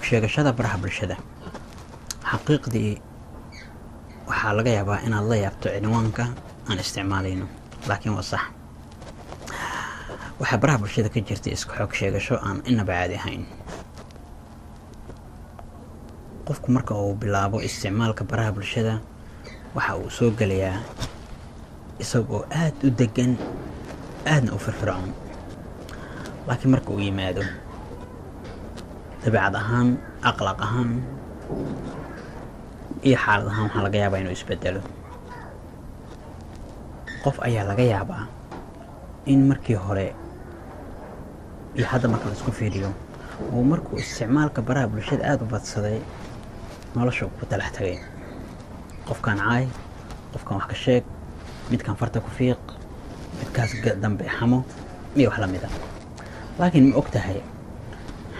sheegashada baraha bulshada. xaqiiqdii waxaa laga yaabaa inaad la yaabto cinwaanka aan isticmaalayno, laakiin waa sax. waxaa baraha bulshada ka jirta isku xog sheegasho aan inaba caadi ahayn. qofku marka uu bilaabo isticmaalka baraha bulshada waxa uu soo gelayaa isagoo aad u degan, aadna u firfircoon. laakiin marka uu yimaado dabeecad ahaan, akhlaaq ahaan iyo xaalad ahaan waxaa laga yaabaa inuu isbedelo. qof ayaa laga yaabaa in markii hore iyo hadda marka la isku fiiriyo uu markuu isticmaalka baraha bulshada aad u badsaday nolosha ku talax tagay. qofkan caay, qofkan wax ka sheeg, midkan farta ku fiiq, midkaas dambe xamo iyo wax lamida. laakiin ma og tahay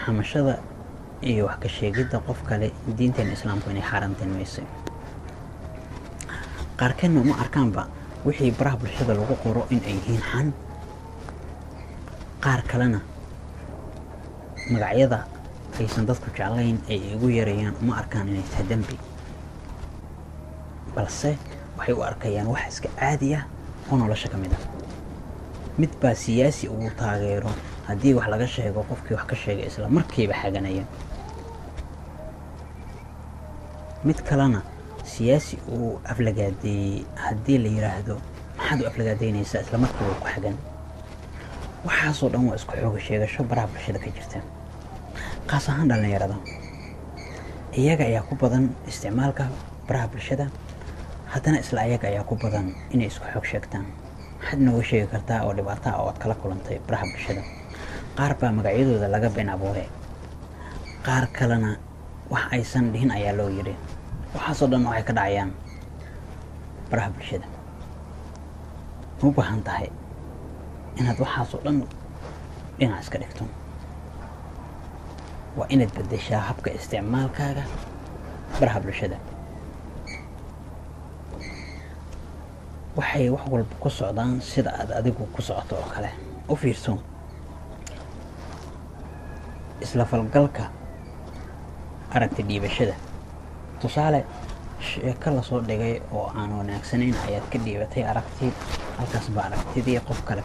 xamashada iyo wax ka sheegidda qof kale diinteena islaamku inay xaaraantinimaysay. qaarkeedna uma arkaanba wixii baraha bulshada lagu qoro in ay yihiin xan. qaar kalena magacyada aysan dadku jeclayn ay igu yarayaan uma arkaan inay tahay dembi, balse waxay u arkayaan wax iska caadi ah oo nolosha ka mid ah. mid baa siyaasi uu taageero haddii wax laga sheego qofkii wax ka sheegay isla markiiba xaganaya. mid kalena siyaasi uu aflagaadeeyey haddii la yiraahdo maxaad u aflagaadeynaysaa isla markiiba ku xagan. waxaasoo dhan waa isku xog sheegasho baraha bulshada ka jirta. qaas ahaan dhallinyarada iyaga ayaa ku badan isticmaalka baraha bulshada, haddana isla ayaga ayaa ku badan inay isku xog sheegtaan. maxaad nooga sheegi kartaa oo dhibaato ah oo aad kala kulantay baraha bulshada? qaar baa magacyadooda laga been abuuray, qaar kalena wax aysan dhihin ayaa loo yidhi. waxaasoo dhan waxay ka dhacayaan baraha bulshada. ma u baahan tahay inaad waxaasoo dhan dhinac iska dhigto. waa inaad beddeshaa habka isticmaalkaaga baraha bulshada. waxay wax walba ku socdaan sida aad adigu ku socoto oo kale. u fiirso isla falgalka aragti dhiibashada. tusaale, sheeko lasoo dhigay oo aan wanaagsanayn ayaad ka dhiibatay aragti. halkaas baa aragtidii qof kale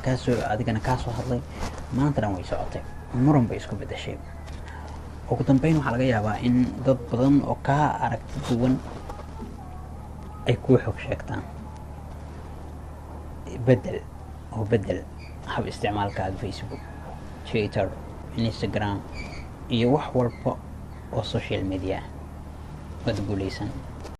adigana kaa soo hadlay. maanta dhan way socotay, muran bay isku beddeshay. ugu dambeyn waxaa laga yaabaa in dad badan oo kaa aragti duwan ay kuu xog sheegtaan. bedel hab isticmaalkaaga Facebook, Twitter, Instagram iyo wax walba oo social media waad guuleysan.